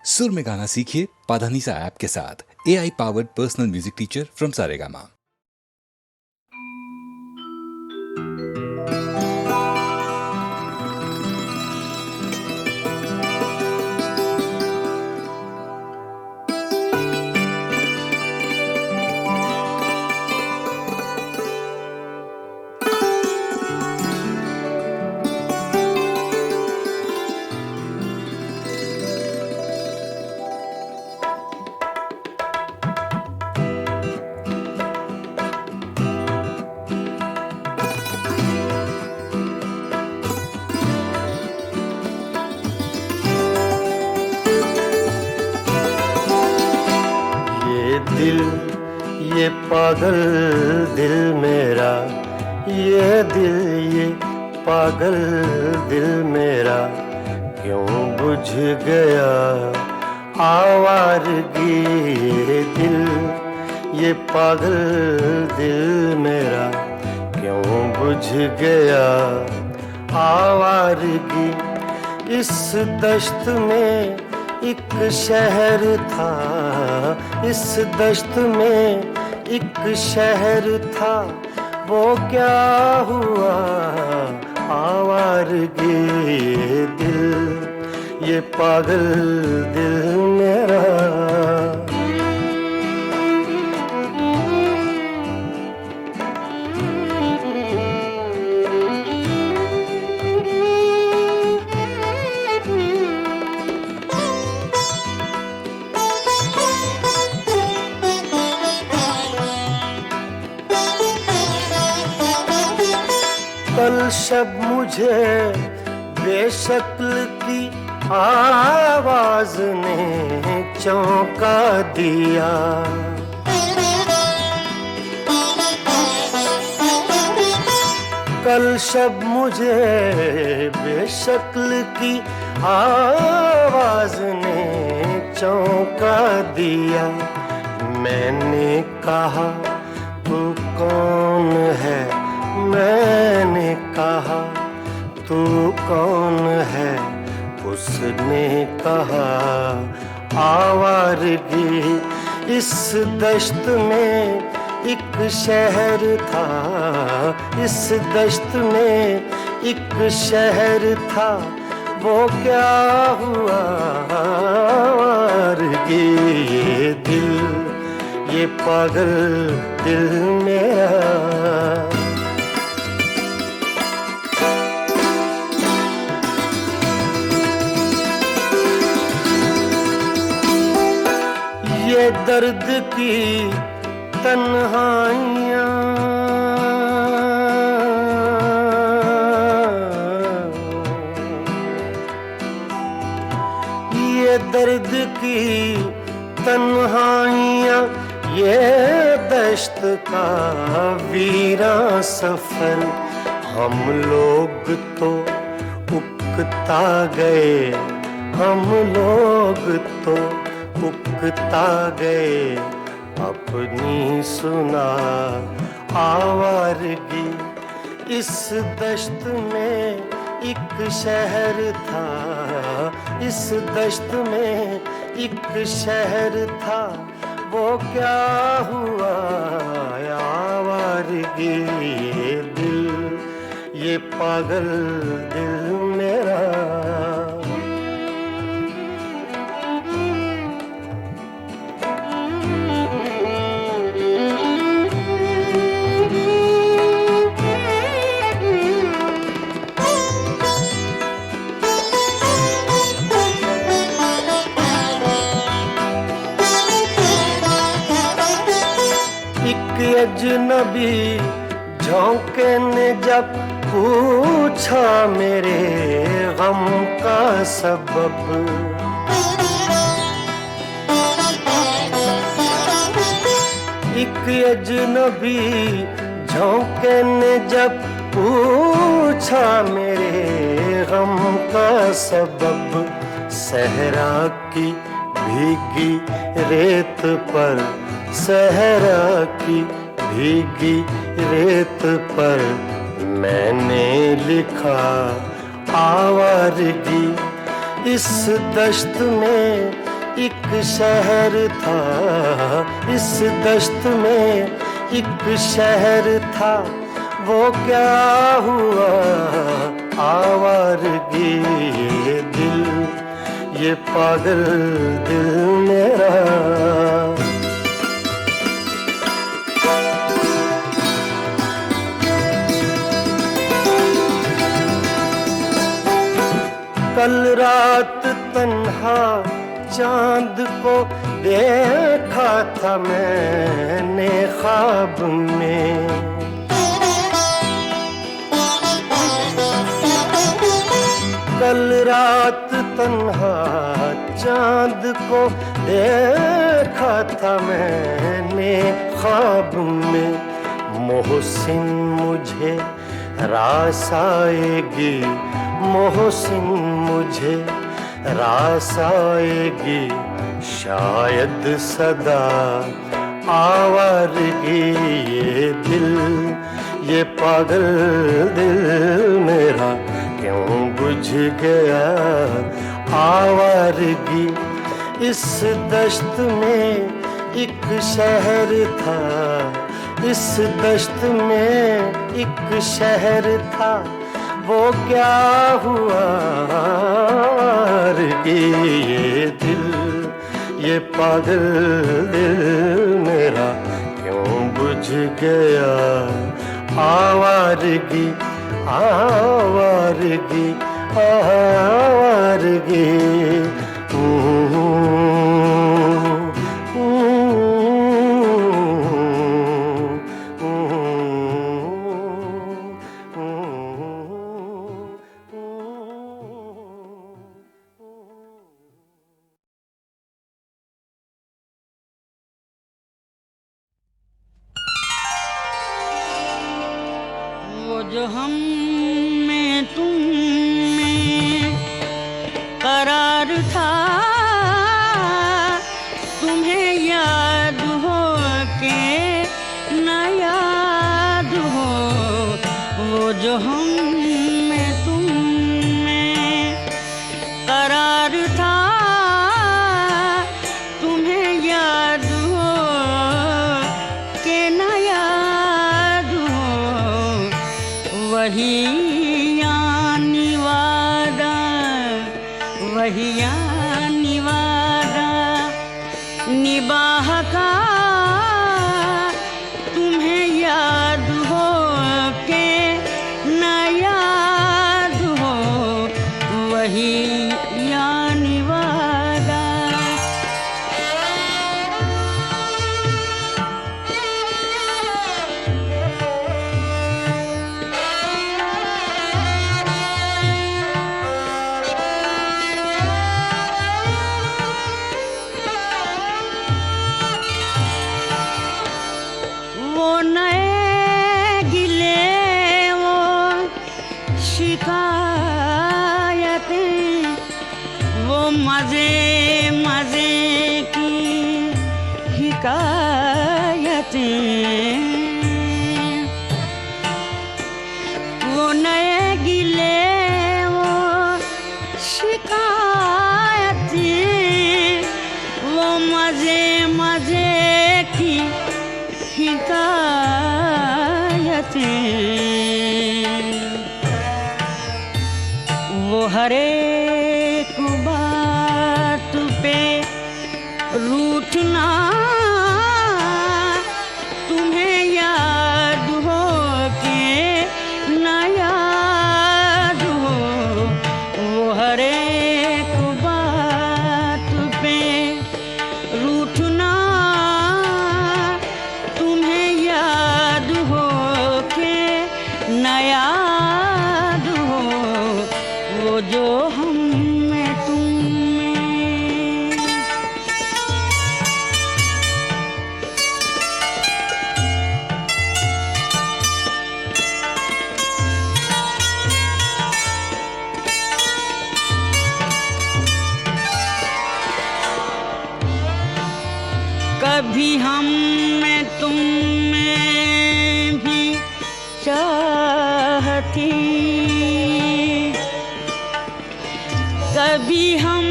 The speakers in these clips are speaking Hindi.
सुर में गाना सीखिए पाधानीसा ऐप के साथ। AI powered personal music teacher from Saregama. ये पागल दिल मेरा, ये दिल ये पागल दिल मेरा क्यों बुझ गया आवारगी। ये दिल ये पागल दिल मेरा क्यों बुझ गया आवारगी। इस दश्त में एक शहर था, इस दश्त में एक शहर था, वो क्या हुआ आवारगी। ये दिल ये पागल दिल मेरा। कल शब मुझे बेशक्ल की आवाज ने चौंका दिया। कल शब मुझे बेशक्ल की आवाज ने चौंका दिया। मैंने कहा तू कौन है, मैंने कहा तू कौन है। उसने कहा आवारगी। इस दश्त में एक शहर था, इस दश्त में एक शहर था, वो क्या हुआ आवारगी। ये दिल ये पागल दिल मेरा। ये दर्द की तन्हाइयाँ, ये दर्द की तन्हाइयाँ, ये दश्त का वीरा सफर। हम लोग तो उकता गए, हम लोग तो उकता गए अपनी सुना आवारगी। इस दश्त में एक शहर था, इस दश्त में एक शहर था, वो क्या हुआ आवारगी। ये दिल ये पागल दिल मेरा। अजनबी झोंके ने जब पूछा मेरे गम का सबब। एक अजनबी झोंके ने जब पूछा मेरे गम का सबब। सहरा की भीगी रेत पर, सहरा की भीगी रेत पर मैंने लिखा आवारगी। इस दश्त में एक शहर था इस दश्त में, एक शहर था वो क्या हुआ आवारगी ये दिल, ये पागल दिल मेरा। कल रात तन्हा चांद को देखा था मैंने ख्वाब में, कल रात तन्हा चांद को देखा था मैंने ख्वाब में। मोहसिन मुझे रास आएगी, मोहसिन मुझे रास आएगी, शायद सदा आवारगी ये दिल, ये पागल दिल मेरा क्यों बुझ गया आवारगी। इस दश्त में एक शहर था, इस दश्त में एक शहर था, वो क्या हुआ ये दिल, ये पागल दिल मेरा क्यों बुझ गया आवारगी, आवारगी, आवारगी। जो हम में तुम में करार था, तुम्हें याद हो के न याद हो, वो जो हम में तुम में करार था, तुम्हें याद हो के न याद हो, वही यानी वादा, वही यानी वादा निबाह का, तुम्हें याद हो के न याद हो, वही यानी वादा। मजे मजे की हिकायतें, वो नए गिले वो शिकायतें, वो मजे मजे की हिकायतें, वो हरे रूठना, तुम्हें याद हो के न याद हो, वो हर एक बात पे रूठना, तुम्हें याद हो के न याद हो, वो जो हम में तुम कभी हम में तुम में भी चाहती, कभी हम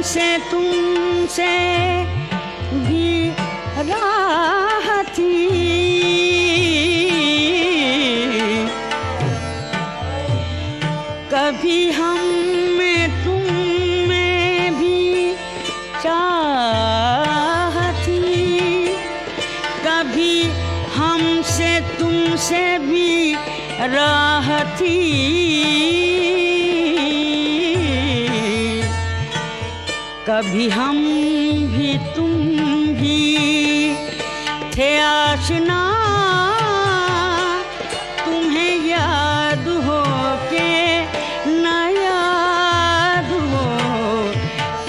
से तुम हमसे भी राह थी, कभी हम में तुम में भी चाह थी, कभी हमसे तुमसे भी राह थी, कभी हम भी तुम भी थे आशना, तुम्हें याद हो के न याद हो,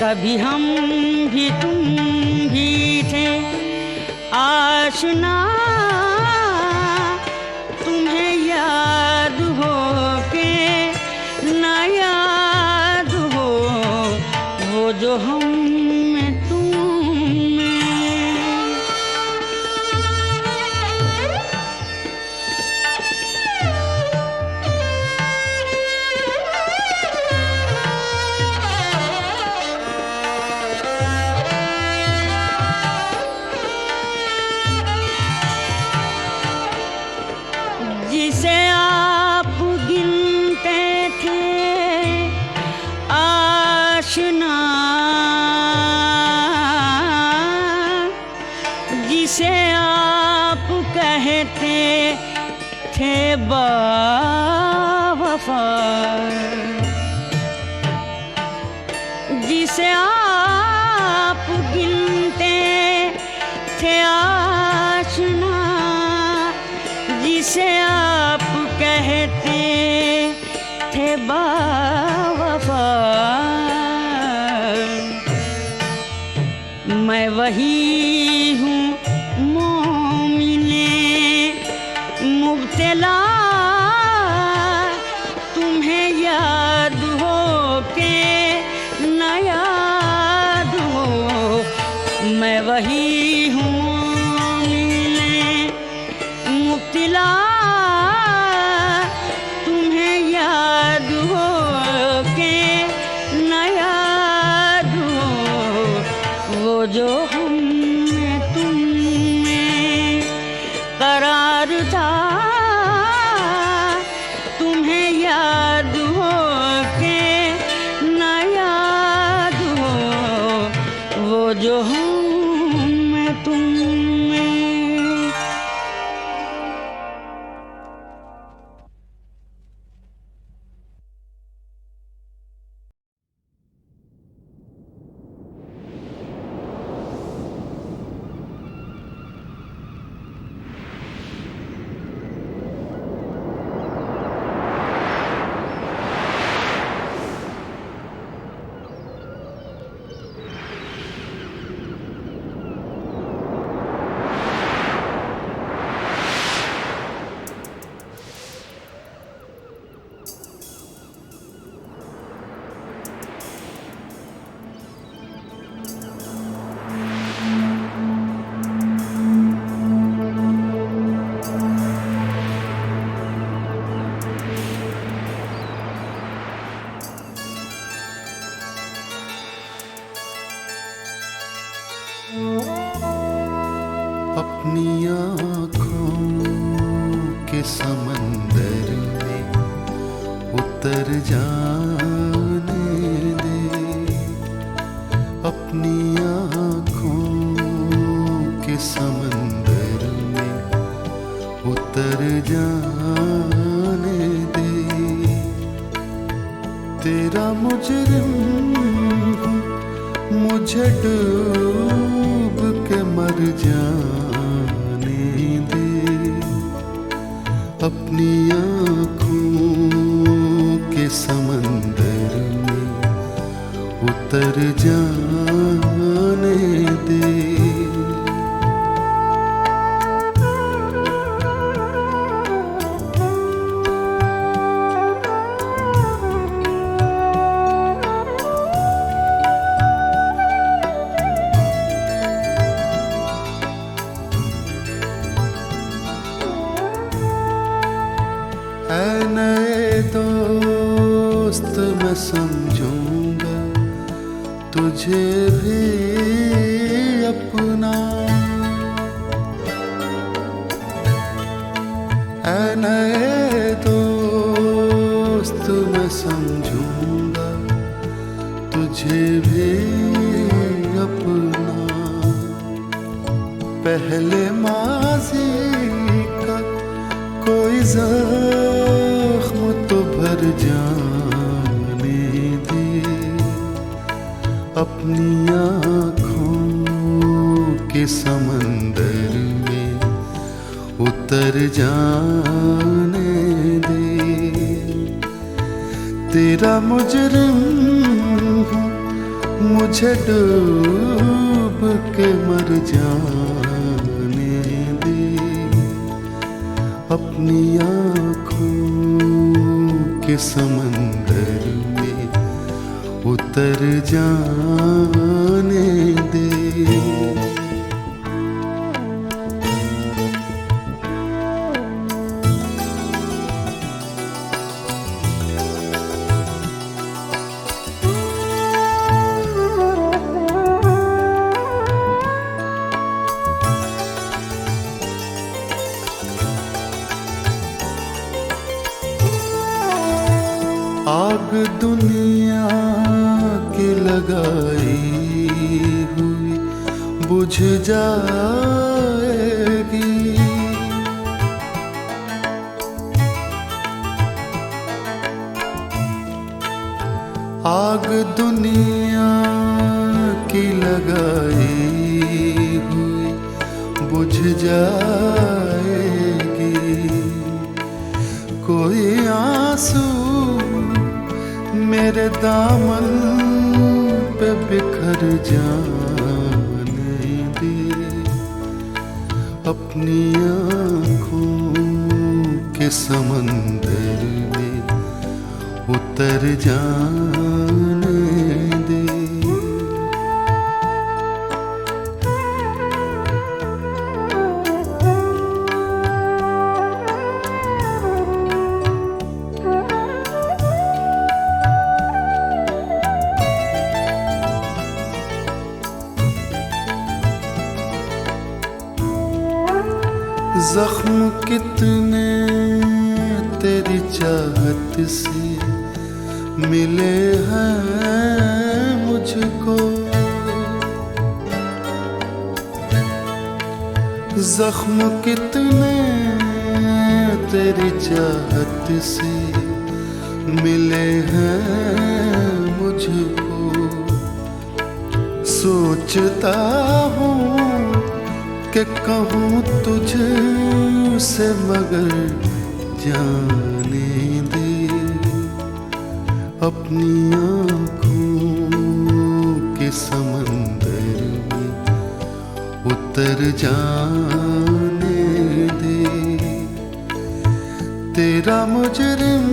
कभी हम भी तुम भी थे आशना, तुम्हें याद हो के न याद हो, वो जो हम में तुम में। जिसे आप गिनते थे आशना, जिसे आप कहते थे बावफा, जिसे आप गिनते थे आशना, जिसे आप कहते थे बावफा, मैं वही हूँ मोमिने मुब्तला, तुम्हें याद हो के न याद हो, मैं वही हूँ मोमिने मुब्तला, तुम्हें याद हो के न याद हो, वो जो हम में तुम में करार था, तुम्हें याद हो के न याद हो, वो जो हम में तुम में। अपनी आँखों के समंदर में उतर जाने दे, अपनी आँखों के समंदर में उतर जाने दे, तेरा मुजरिम हूँ, मुझे डूब के मर जाने दे, अपनी आँखों के समंदर में उतर जाने दे। नए दोस्त मैं समझूंगा तुझे भी अपना ऐ नए दोस्त मैं समझूंगा तुझे भी अपना। पहले माज़ी का कोई ज़ख्म तो भर जाने दे, अपनी आँखों के समंदर में उतर जाने दे। तेरा मुजरिम हूँ, मुझे डूब के मर जाने दे, अपनी आँखों के समंदर में उतर जाने दे। आग दुनिया की लगाई हुई बुझ जाएगी, आग दुनिया की लगाई हुई बुझ जाएगी। कोई आंसू मेरे दामन पे बिखर जाने दे, अपनी आँखों के समंदर में उतर जाने दे। जख्म कितने तेरी चाहत से मिले हैं मुझको, जख्म कितने तेरी चाहत से मिले हैं मुझको। सोचता हूँ कि कहूँ तुझे से मगर जाने दे, अपनी आँखों के समंदर में उतर जाने दे। तेरा मुजरिम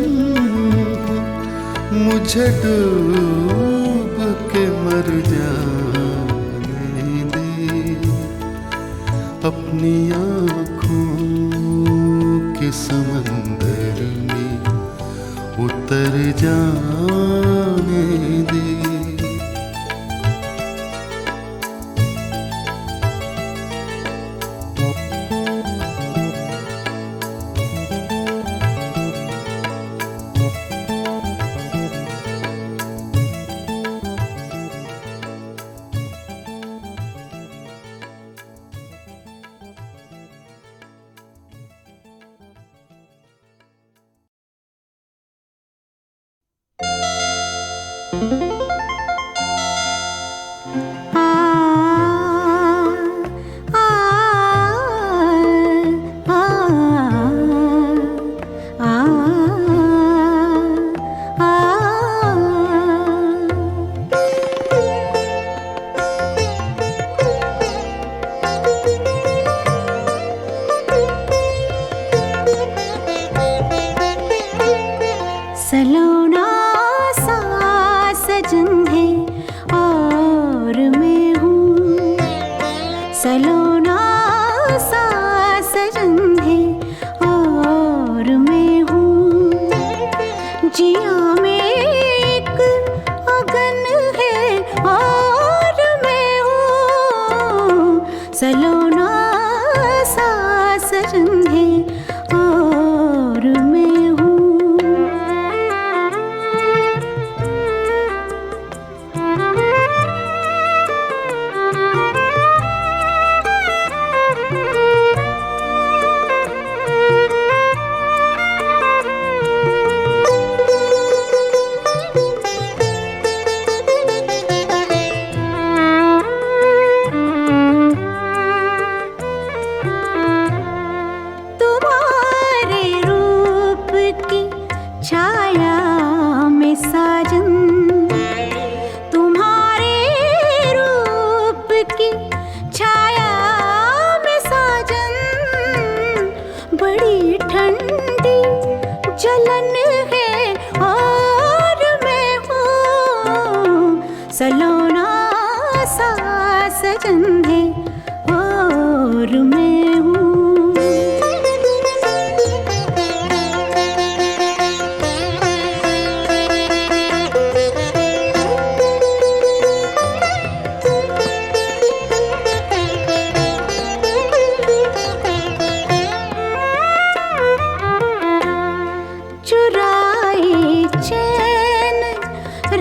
मुझे डूब के मर जाने दे, अपनी आँखों के समंदर में उतर जाने दे। thank you सलोना सा सजन है और मैं हूँ। तुम्हारे रूप की छाया में साजन, तुम्हारे रूप की छाया में साजन, बड़ी ठंडी जलन है और मैं हूँ। सलोना सा सजन है और मैं हूँ। चुराए चैन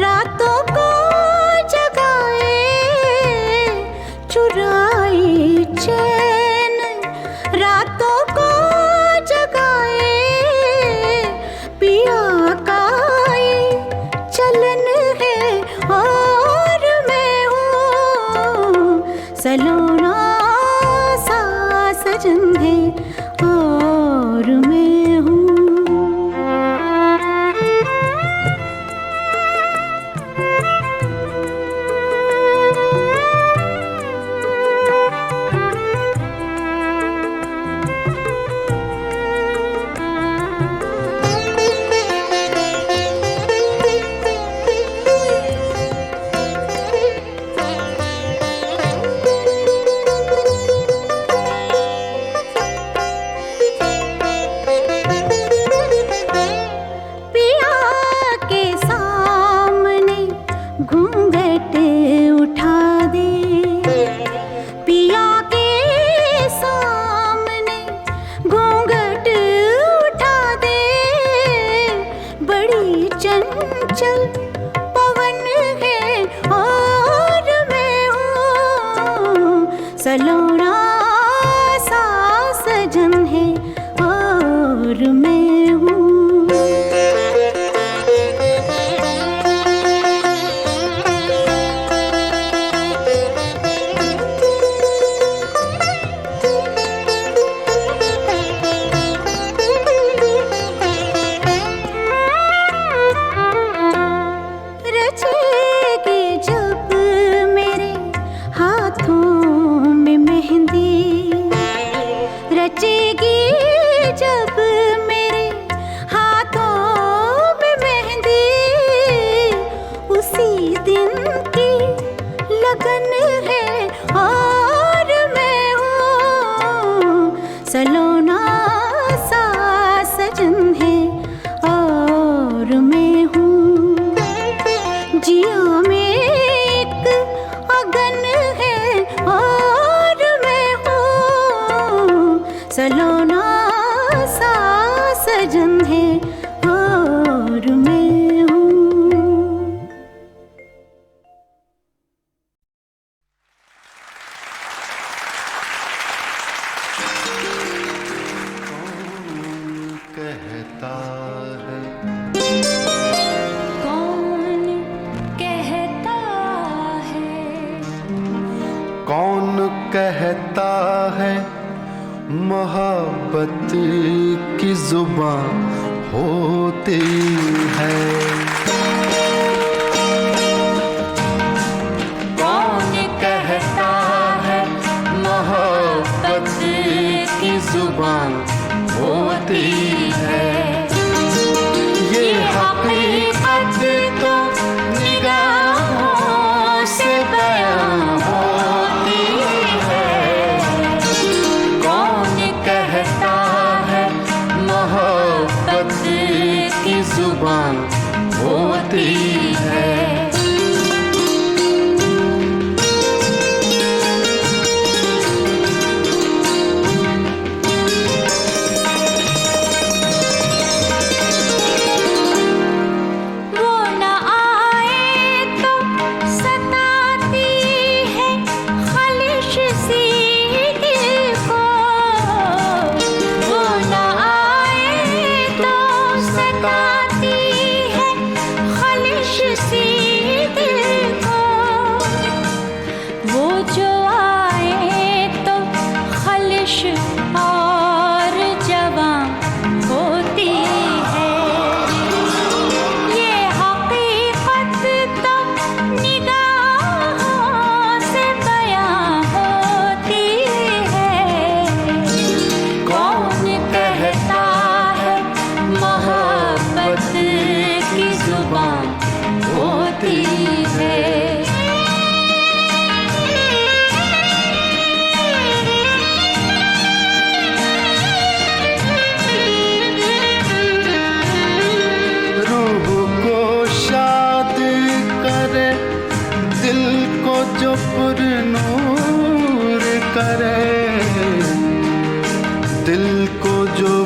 रातों को जगाए, चुराए चैन रातों को जगाए, पिया का ये चलन है और मैं हूँ। सलोना सा सजन है और मैं हूँ। पिया के सामने घूंघट उठा दे, पिया के सामने घूंघट उठा दे, बड़ी चंचल पवन है और मैं हूँ। सलोना सा सजन है और मैं हूँ। रचेगी जब मेरे हाथों में मेहंदी, रचेगी जब मेरे हाथों में मेहंदी, उसी दिन की लगन है और मैं हूँ। सलोना सा सजन है और मैं हूँ। जिया में एक अगन है और मैं हूँ। सलोना सा सजन है और मैं हूँ। कहता है कौन कहता है, कौन कहता है मोहब्बत की जुबान होती है। कौन कहता है मोहब्बत की जुबान होती है। ये हकीकत तो निगाहों से बयां होती है। कौन कहता है मोहब्बत की जुबान होती है। पुरनूर करे, दिल को जो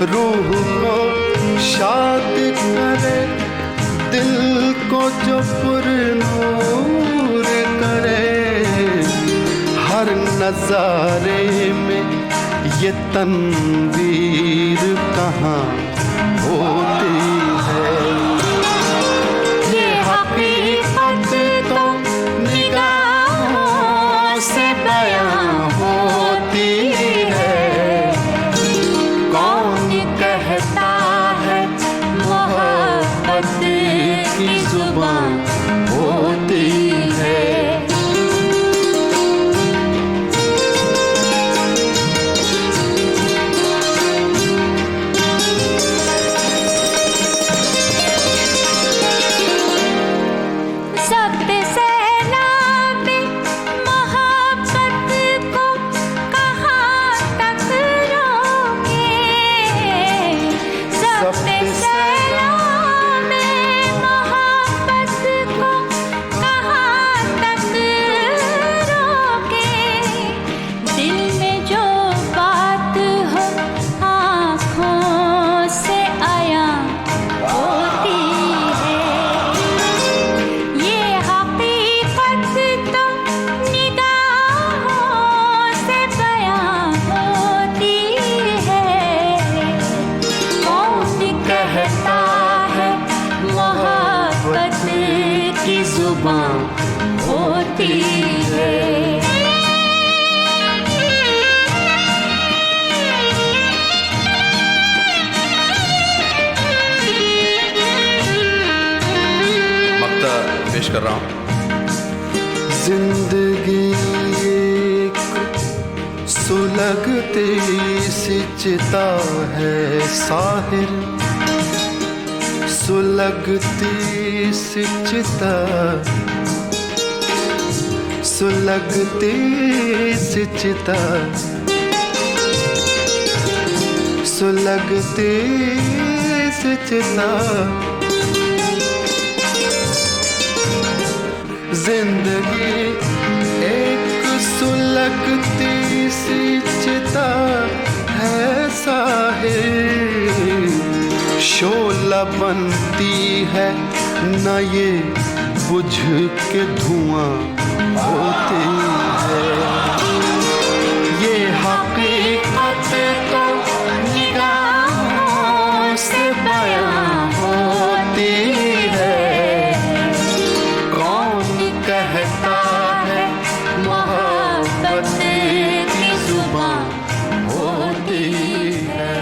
रूह को शाद करे, दिल को जो पुरनूर करे, हर नजारे में ये तनवीर कहाँ होती है। ये हकीकत तो निगाहों से बयां होती है। कौन कहता है मोहब्बत की जुबान होती है। होती है। मक्ता पेश कर रहा हूँ। जिंदगी एक सुलगती सी चिता है साहिर, सुलगती सी चिता, सुलगती सी चिता, सुलगती सी चिता। जिंदगी एक सुलगती सी चिता है साहिर, शोला बनती है न ये बुझ के धुआं होती है। ये हकीकत तो निगाहों से बयां होती है। कौन कहता है मोहब्बत की जुबान होती है।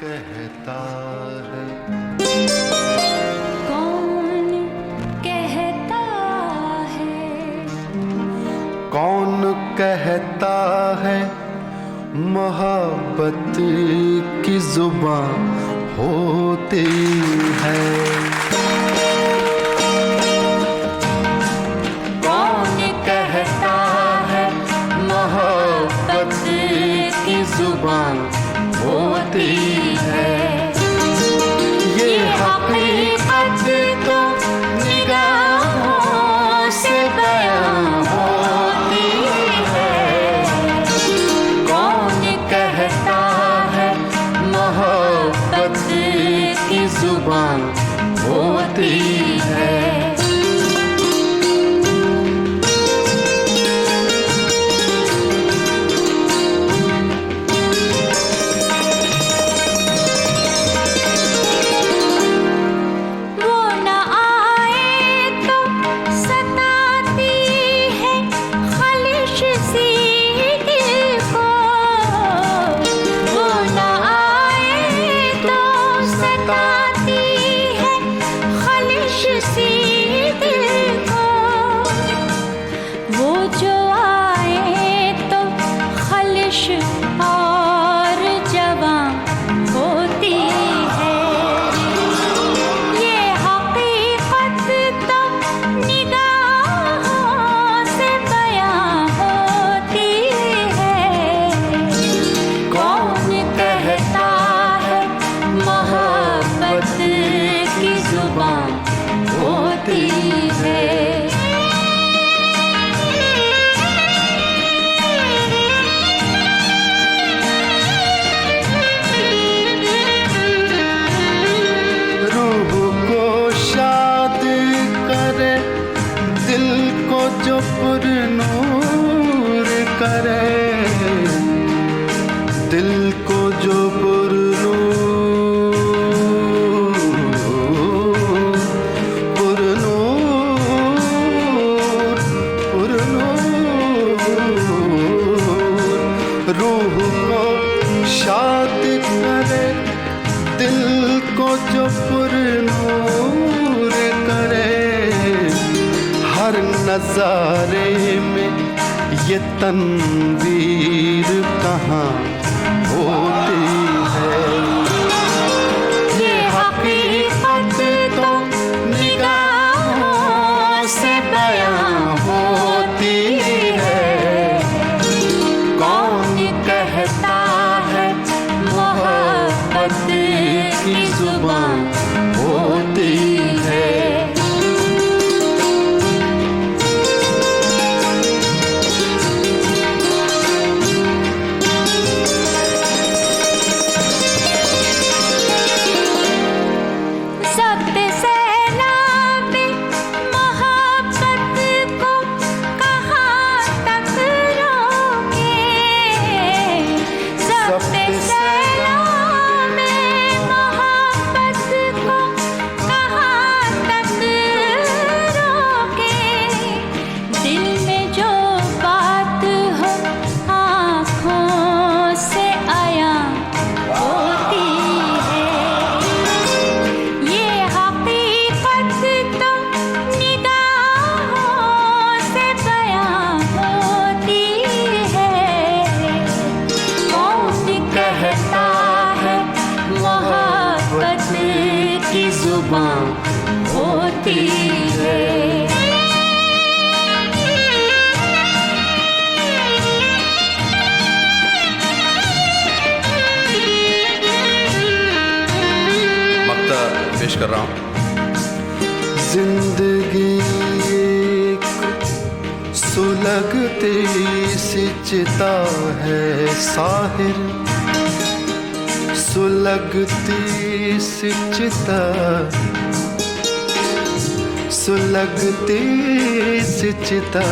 कहता है कौन कहता है, कौन कहता है मोहब्बत की जुबान होती है। कौन कहता है मोहब्बत की जुबान होती है। ये हकीकत तो निगाहों से बयां होती है। कौन कहता है मोहब्बत की जुबान होती है। सताती है ख्वाहिश सी दिल को जो रूह को शाद करे, दिल को जो पुरनूर करे, हर नजारे में ये तनवीर कहाँ होती है। ये हकीकत तो निगाहों से बयां होती है। कौन कहता है मोहब्बत की जुबान होती है। होती है। मक्ता पेश कर रहा हूं। जिंदगी एक सुलगती सी चिता है साहिर, सुलगती सी चिता, सुलगती सी चिता,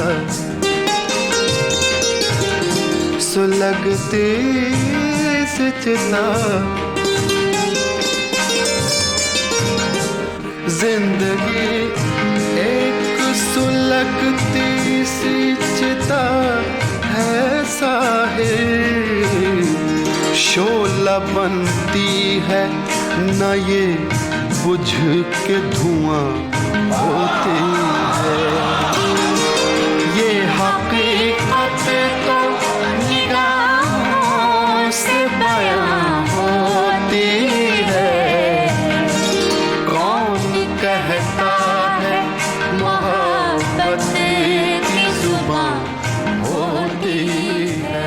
सुलगती सी चिता। जिंदगी एक सुलगती सी चिता है साहिर, शोला बनती है न ये बुझ के धुआं होती है। ये हकीकत तो निगाहों से बयां होती है। कौन कहता है मोहब्बत की जुबान होती है।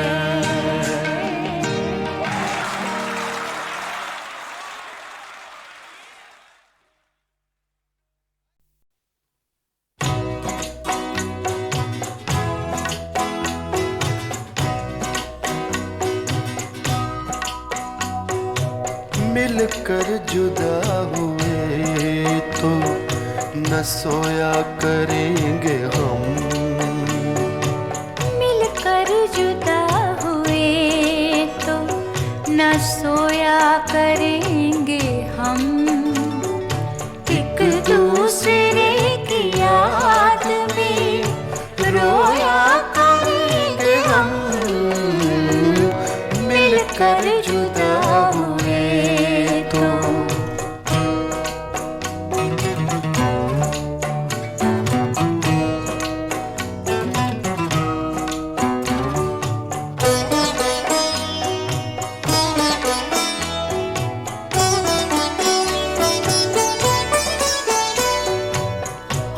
मिलकर जुदा हुए तो न सोया करेंगे हम, मिलकर जुदा हुए तो न सोया करेंगे हम। एक दूसरे की याद में रोया करेंगे हम। मिलकर जुदा हुए तो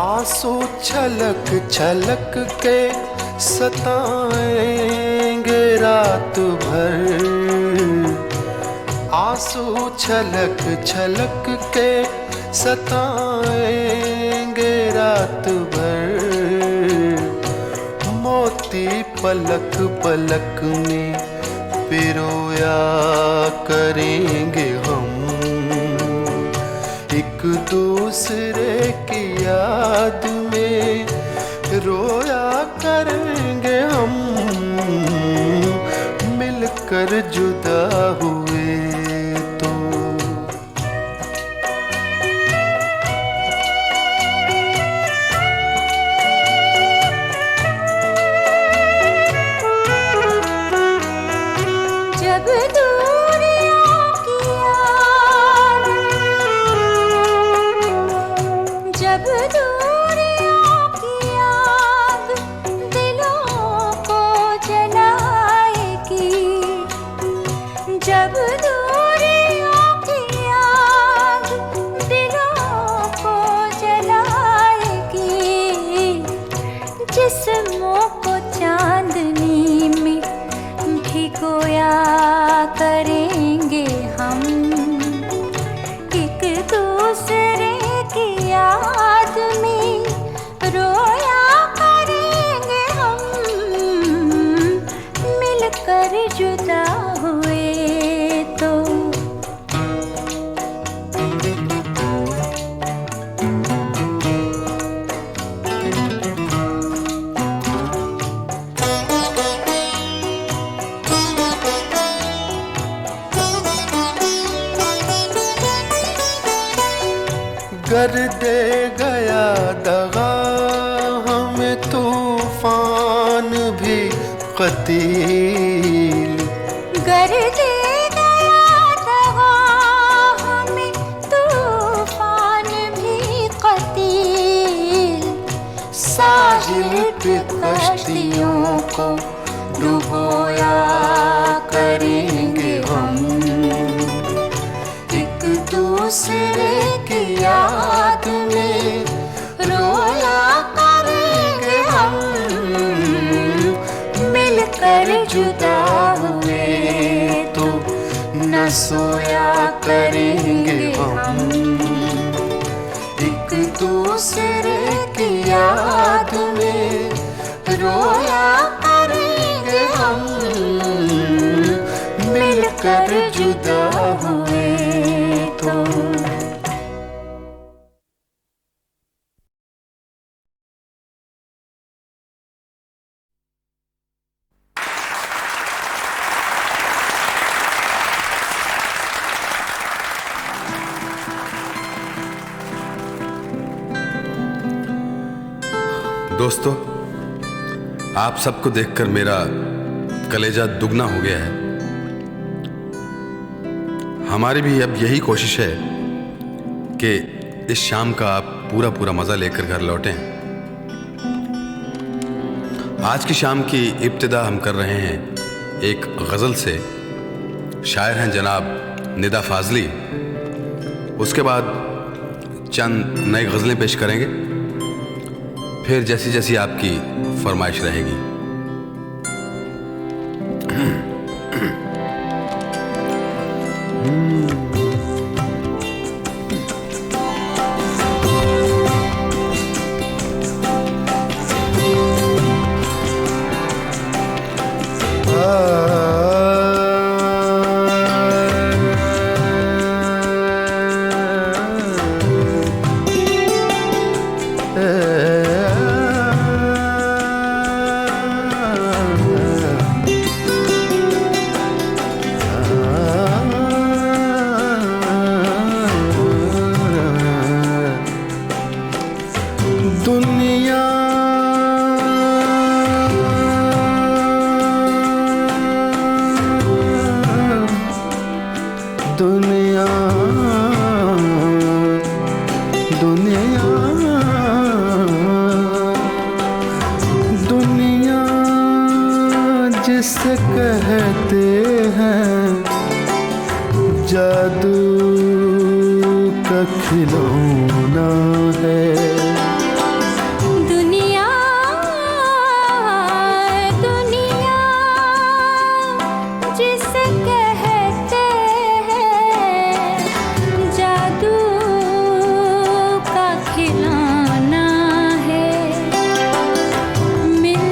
आंसू छलक छलक के सताएंगे रात भर, आंसू छलक छलक के सताएंगे रात भर। मोती पलक पलक में पिरोया करेंगे हम। एक दूसरे की याद में रोया करेंगे हम। मिलकर मिलकर जुदा हुए तो। जब दूरियों की याद, जब दूरियों की याद दिलों को जलाएगी, जब दूरियों की याद दिलों को जलाएगी, जिस्मों को चांदनी में भिगोया करेंगे हम, एक दूसरे की याद में रोया करेंगे हम, मिलकर जुदा हुए तो। कर दे गया दगा हमें तूफान भी कतील, कर दे गया दगा हमें तूफान भी कतील, साहिल पे कश्तियों को डुबोया करेंगे हम, एक दूसरे की याद में रोया करेंगे हम, मिलकर जुदा हुए तो न सोया करेंगे हम, एक दूसरे की याद में रोया करेंगे हम, मिलकर जुदा हुए तो। दोस्तों, आप सबको देखकर मेरा कलेजा दुगना हो गया है। हमारी भी अब यही कोशिश है कि इस शाम का आप पूरा पूरा मज़ा लेकर घर लौटें। आज की शाम की इब्तिदा हम कर रहे हैं एक गज़ल से। शायर हैं जनाब निदा फाजली। उसके बाद चंद नई गज़लें पेश करेंगे, फिर जैसी जैसी आपकी फरमाइश रहेगी। जिसे कहते हैं जादू का खिलौना है। दुनिया दुनिया जिसे कहते हैं जादू का खिलौना है। मिल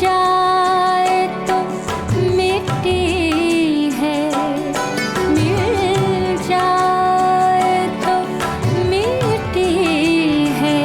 जाए तो मिट्टी है, मिल जाए तो मिट्टी है।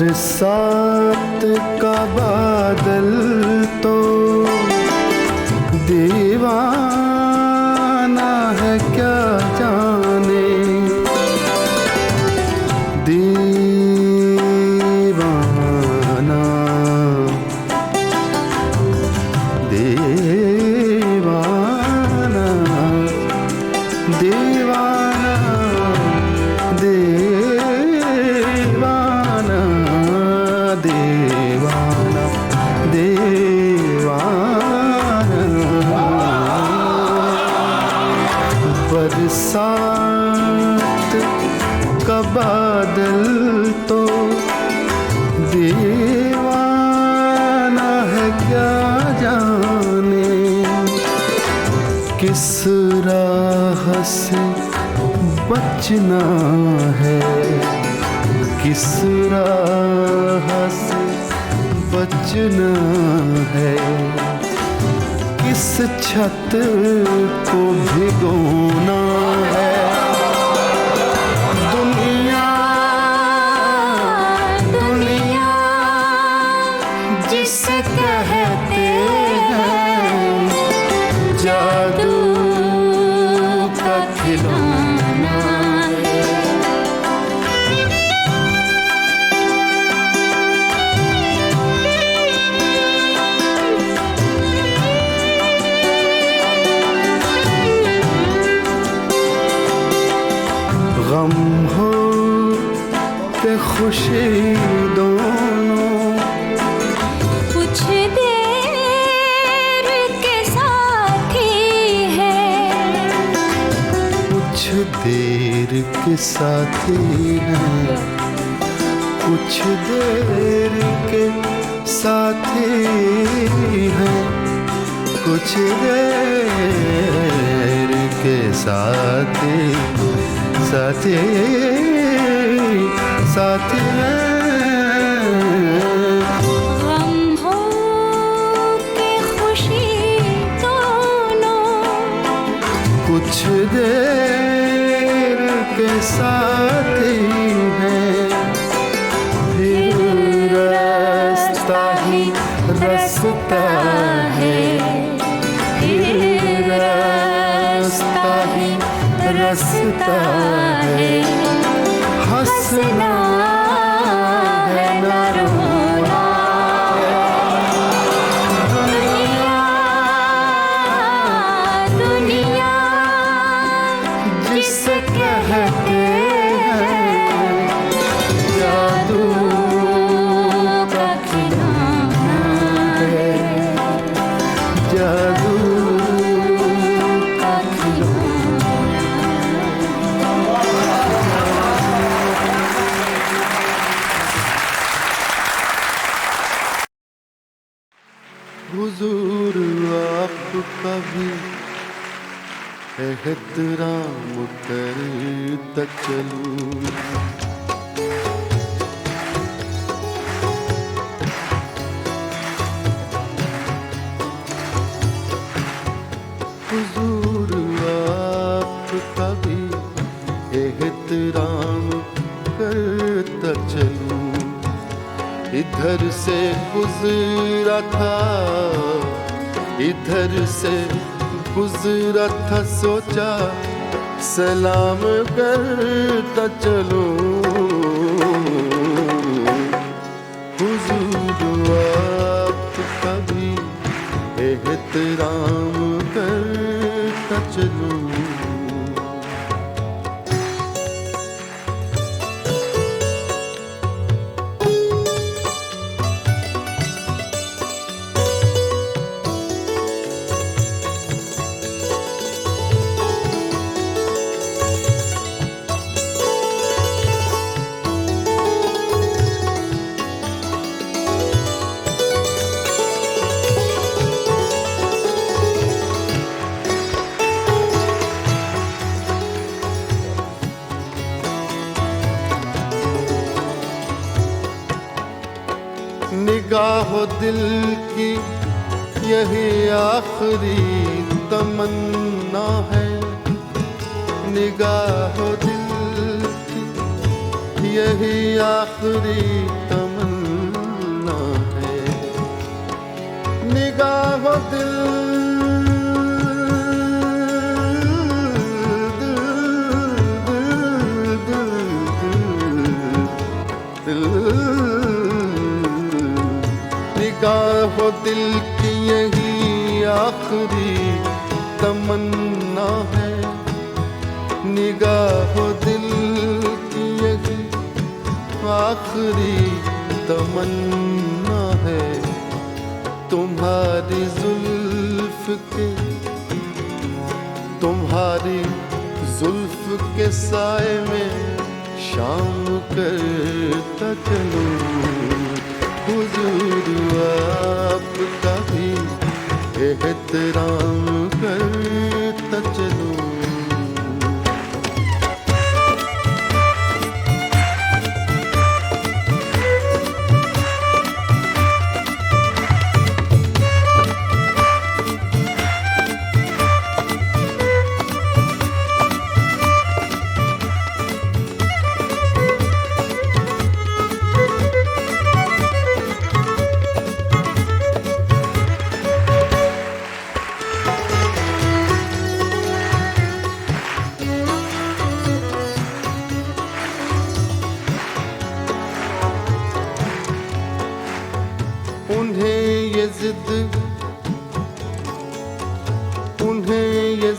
बरसात का बादल तो दीवाना है क्या जाने, दीवाना दीवाना दीवाना दीवाना दीवाना दीवाना। बरसात का बादल तो दीवाना है क्या जाने, किस राह से बचना है, किस राह से बचना है, किस छत को भिगोना है। दुनिया दुनिया जिसे कहते हैं जादू का खिलौना है। गम हो के खुशी दोनों कुछ देर के साथ ही है, कुछ देर के साथी हैं, कुछ देर के साथी हैं, कुछ देर के साथी साथी साथी हैं। गम हो के खुशी दोनों कुछ देर के साथी हैं, फिर रास्ता ही रास्ता है, फिर रास्ता ही रास्ता है। हंसना है ना रोना, दुनिया दुनिया जिसे कहते हैं जादू का खिलौना है, जादू का खिलौना। हुजूर आपका भी एहतराम करता चलूं, हुजूर आपका भी एहतराम करता चलूं। इधर से गुजरा था, इधर से गुजरा था, सोचा सलाम करता चलूं। हुजूर आपका भी एहतराम करता चलूं। निगाहो दिल की यही आखिरी तमन्ना है, निगाहो दिल की यही आखिरी तमन्ना निगाहो दिल निगाहो दिल की यही आखिरी तमन्ना है, निगाहो दिल की यही आखिरी तमन्ना है। तुम्हारी जुल्फ के तुम्हारी जुल्फ के साए में शाम करता चलूं, हुजूर आपका भी एहतराम करता चलूं। उन्हें ये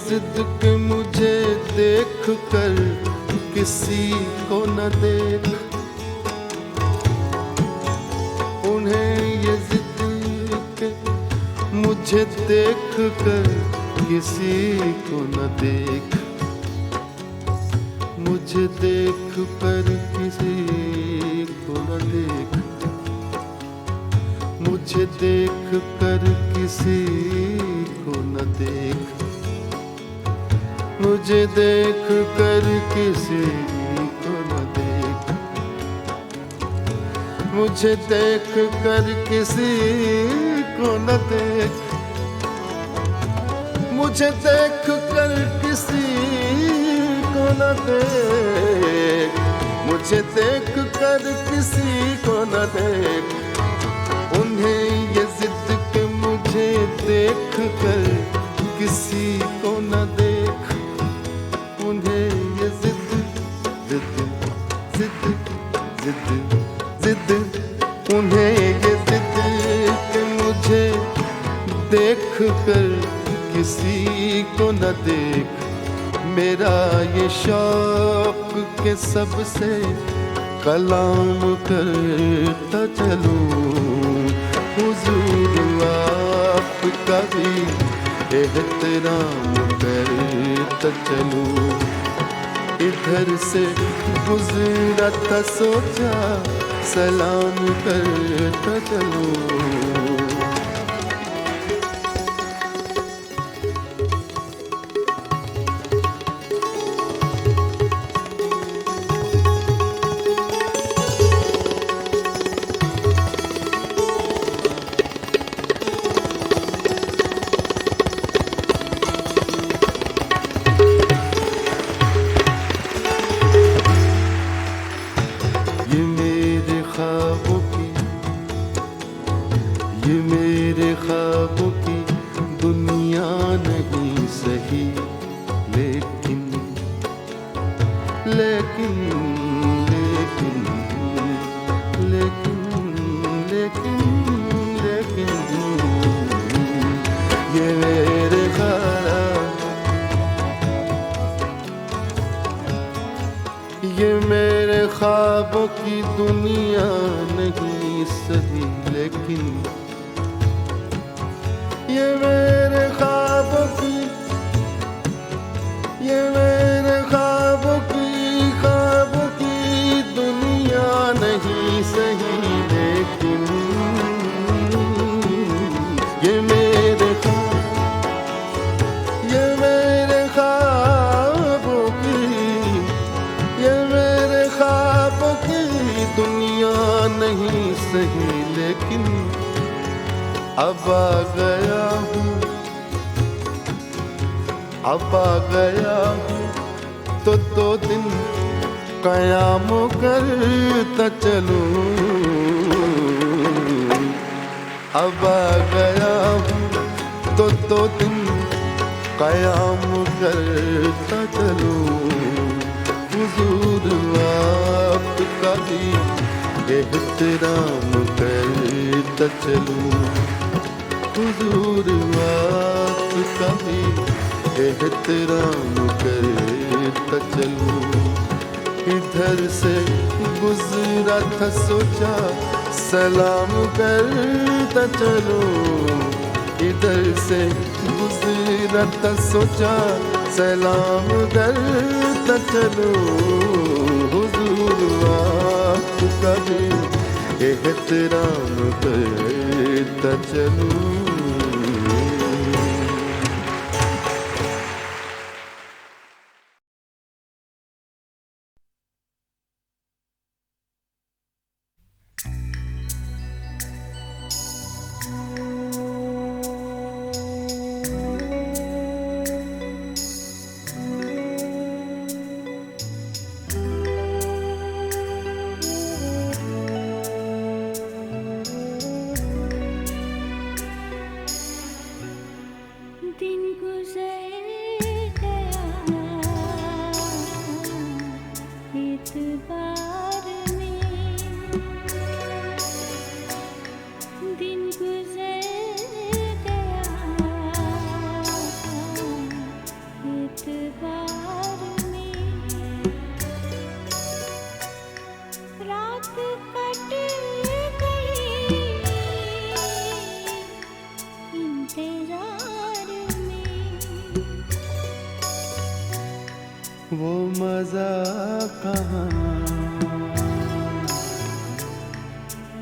जिद कि मुझे देख कर किसी को न देख, उन्हें ये जिद कि मुझे देख कर किसी को न देख, मुझे देख कर किसी को न देख, मुझे देख कर किसी को न देख, मुझे देख कर किसी को न देख, मुझे देख कर किसी को न देख, मुझे देख कर किसी को न देख, मुझे देख कर किसी को न देख। उन्हें ये जिद कि मुझे देख कर किसी को न देख, उन्हें ये जिद जिद जिद जिद जिद, उन्हें ये जिद कि मुझे देख कर किसी को न देख। मेरा ये शौक के सबसे कलाम करता चलूं, हुजूर आपका भी एहतराम करता चलूं। इधर से गुजरा था सोचा सलाम करता चलूं। ये मेरे ख्वाबों की दुनिया नहीं सही, लेकिन लेकिन लेकिन लेकिन लेकिन लेकिन ये मेरे ख्वाब, ये मेरे ख्वाबों की दुनिया नहीं सही, लेकिन ये मेरे ख्वाबों की, ये मेरे ख्वाबों की दुनिया नहीं सही, लेकिन ये मेरे ख्वाबों की, ये मेरे ख्वाबों की दुनिया नहीं सही, लेकिन अब आ गया हूँ, अब आ गया हूँ तो 2 दिन कयाम करता चलूं, अब आ गया तो 2 दिन कयाम करता चलूं, हुजूर आपका भी एहतराम करता चलूं, हुजूर आपका भी एहतराम करता चलूं। इधर से गुजरा था सोचा सलाम करता चलूं, इधर से गुजरा था सोचा सलाम करता चलूं, हुजूर आपका भी एहतराम करता चलूं। दिन गुजर गया इतबार में, दिन गुजर गया इतबार में, रात कट गई इंतजार में, वो मजा कहाँ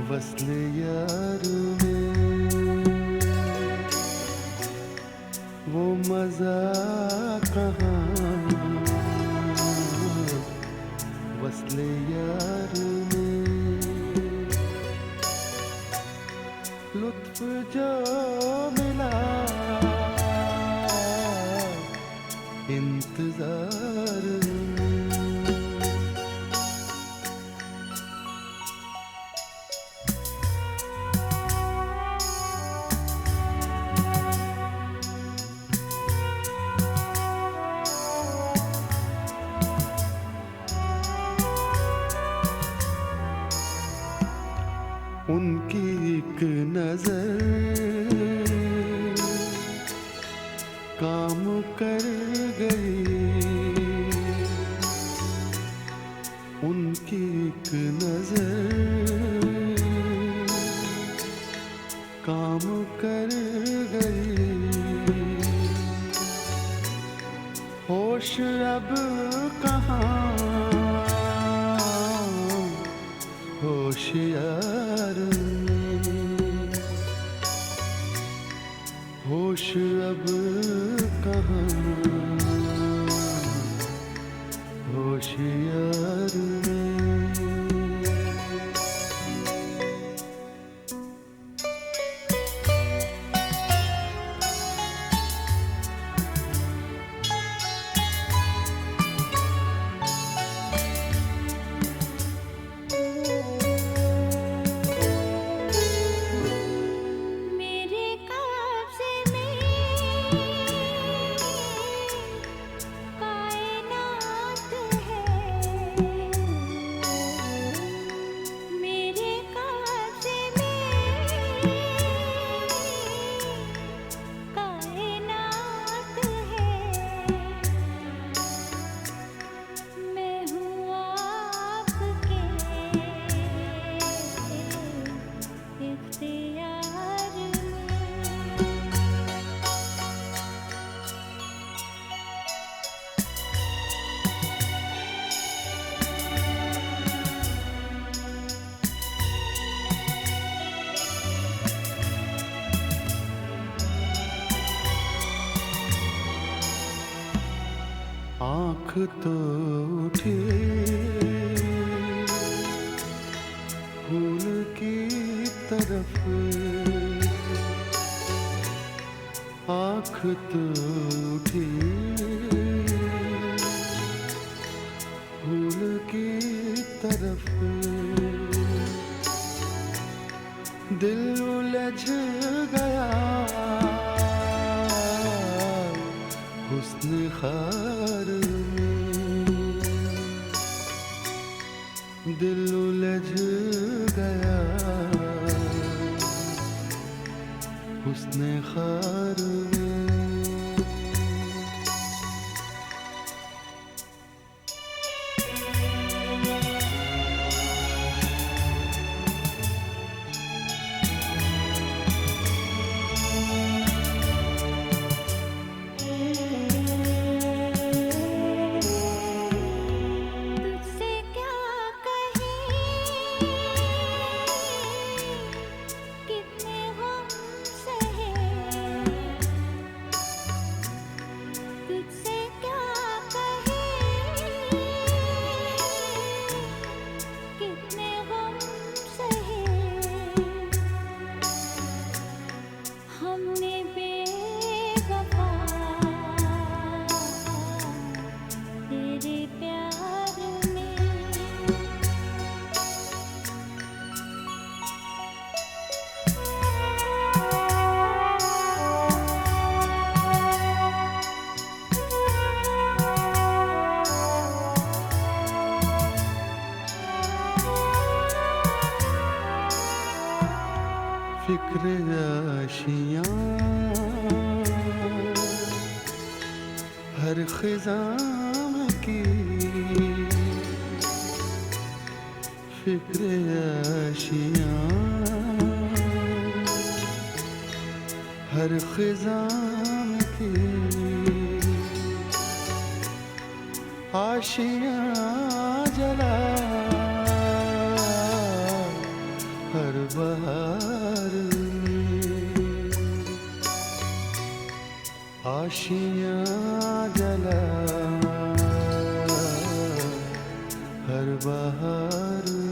वस्ल यार में, वो मजा कहाँ वस्ल यार में, लुत्फ जो मिला इंतजार में। उनकी एक नजर काम कर गई, उनकी एक नजर काम कर गई, होश अब कहाँ होशियार में, होश अब कहाँ होशियार में। मेरे कब्ज़े में कायनात है, मेरे कब्ज़े में कायनात है, मैं हूँ आपके इख्तियार में। आँख तो उठे फूल की तरफ, आँख तो उठे फूल की तरफ, दिल उलझ खार में दिल उलझ गया हुस्न खार में। तुझसे क्या कहें कितने गम सहे, तुझसे क्या कहें कितने गम सहे। हमने बेवफा तेरे प्यार में फिक्र आशियाँ हर खिज़ां की, फिक्र आशियाँ हर खिज़ां की। आशियाँ जला हर बहार में, आशियाँ जला हर बहार में।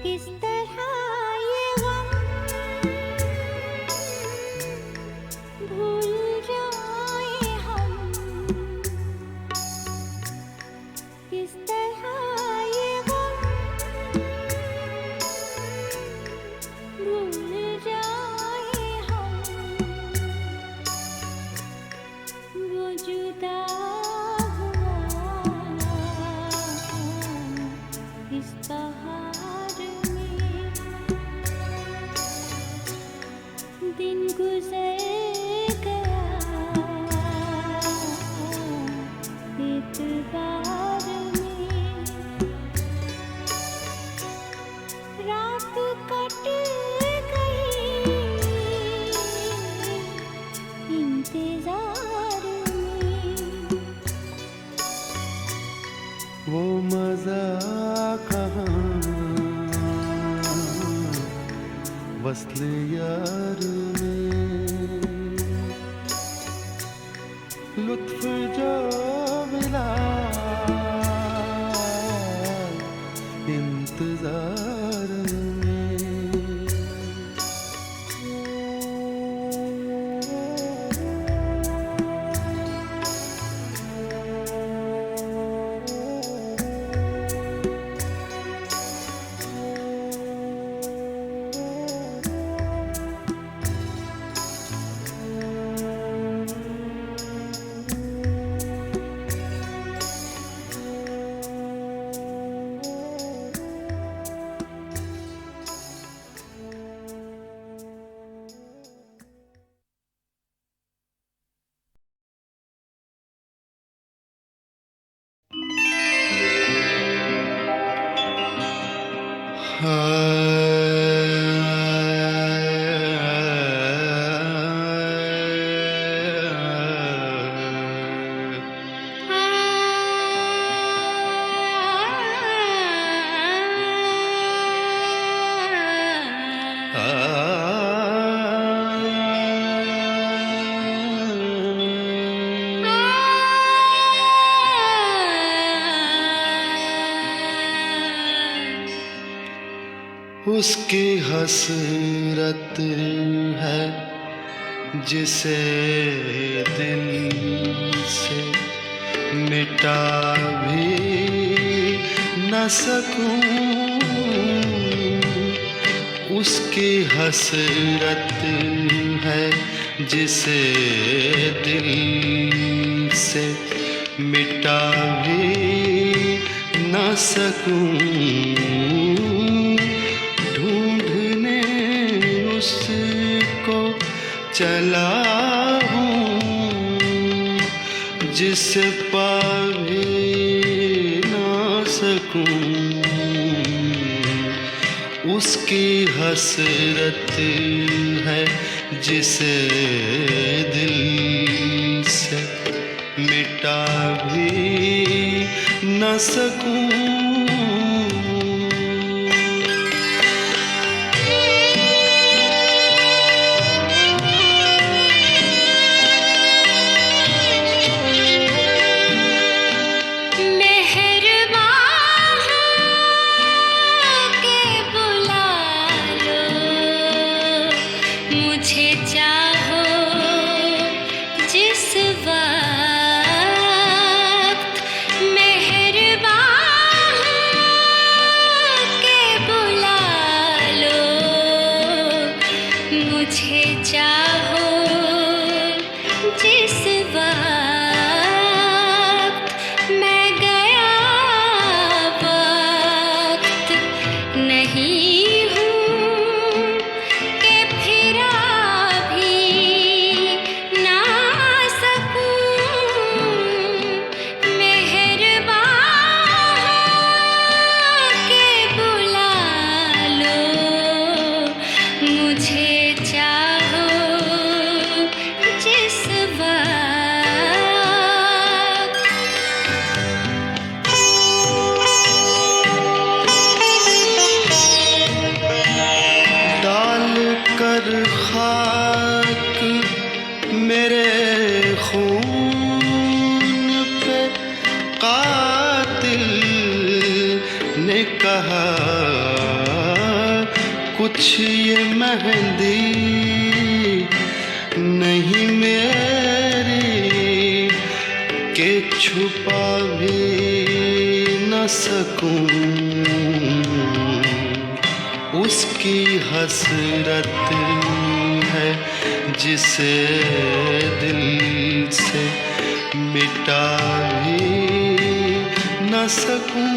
किस तरह ये गम भूल जाए हम, किस तरह ये गम भूल जाए हम। वो जुदा हुआ इस बहार में, दिन गुजर गया एतबार में, रात कट गई इंतजार में। वो मज़ा कहाँ वस्ल यार में, लुत्फ जो मिला इंतजार में। उसकी हसरत है जिसे दिल से मिटा भी न सकूं। उसकी हसरत है जिसे दिल से मिटा भी न सकूं। ढूंढने उसको चला हूँ जिसे पा भी न सकूं। उसकी हसरत है जिसे दिल से मिटा भी न सकूं। खाक मेरे खून पे कातिल ने कहा कुछ ये मेहंदी नहीं मेरी के छुपा भी न सकूं। उसकी हसरत है जिसे दिल से मिटा भी न सकूं।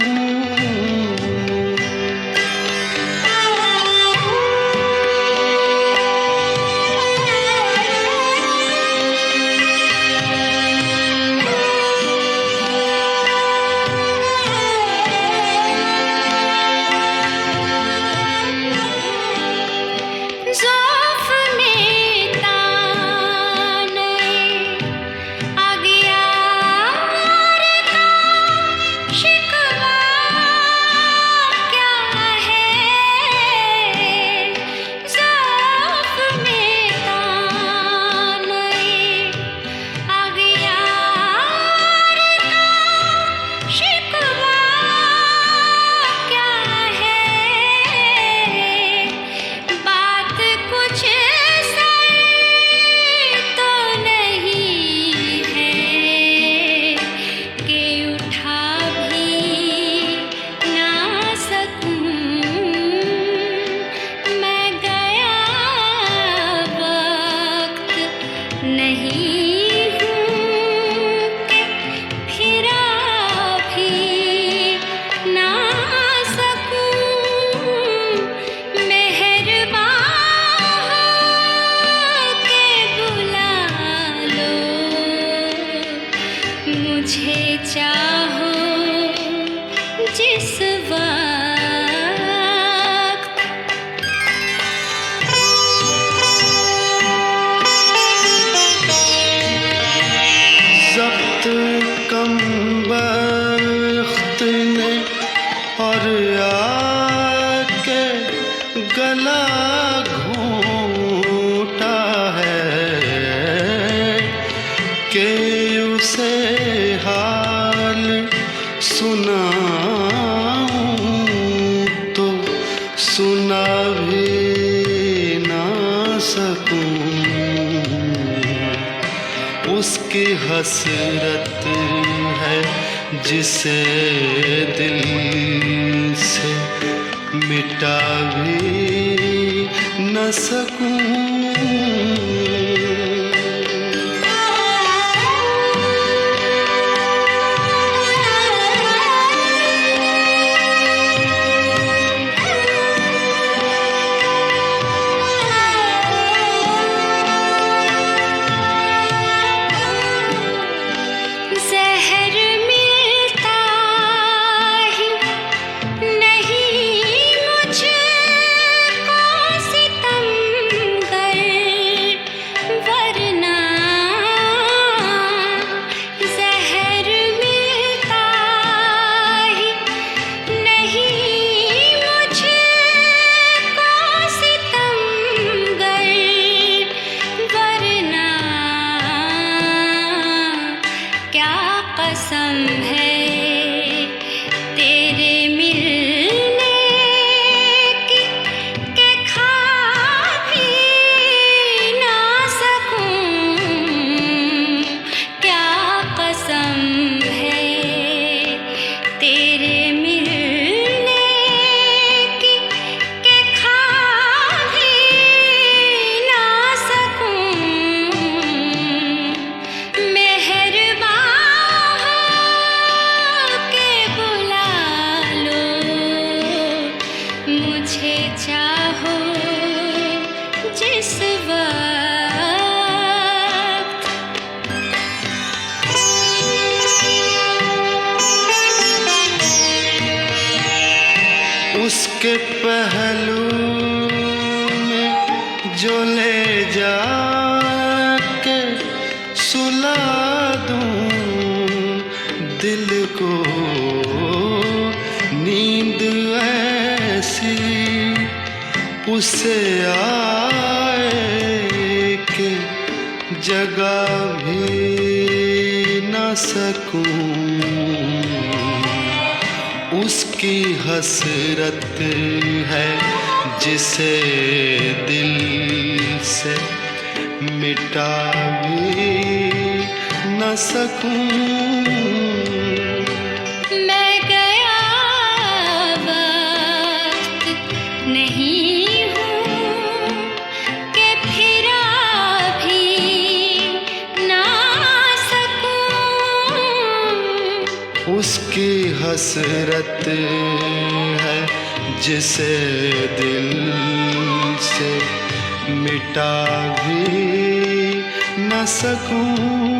उसकी हसरत है जिसे दिल से मिटा भी न सकूं। जहर मिलता ही नहीं मुझको सितमगर, वरना जहर मिलता ही नहीं मुझको सितमगर, वरना क्या कसम है तेरे मिलने की कि खा भी ना सकूं। क्या कसम है तेरे मिलने की कि खा भी ना सकूं। मेहरबान के बुला लो, मुझे चाहो जिस वक्त। उसके पहलू में जो ले जाके सुला दूं दिल को, नींद ऐसी उसे आए कि जगा भी न सकूं। उसकी हसरत है जिसे दिल से मिटा भी न सकूं। मैं गया वक्त नहीं हूँ कि फिरा भी ना सकूं। उसकी हसरत है जिसे दिल से मिटा भी न सकूं।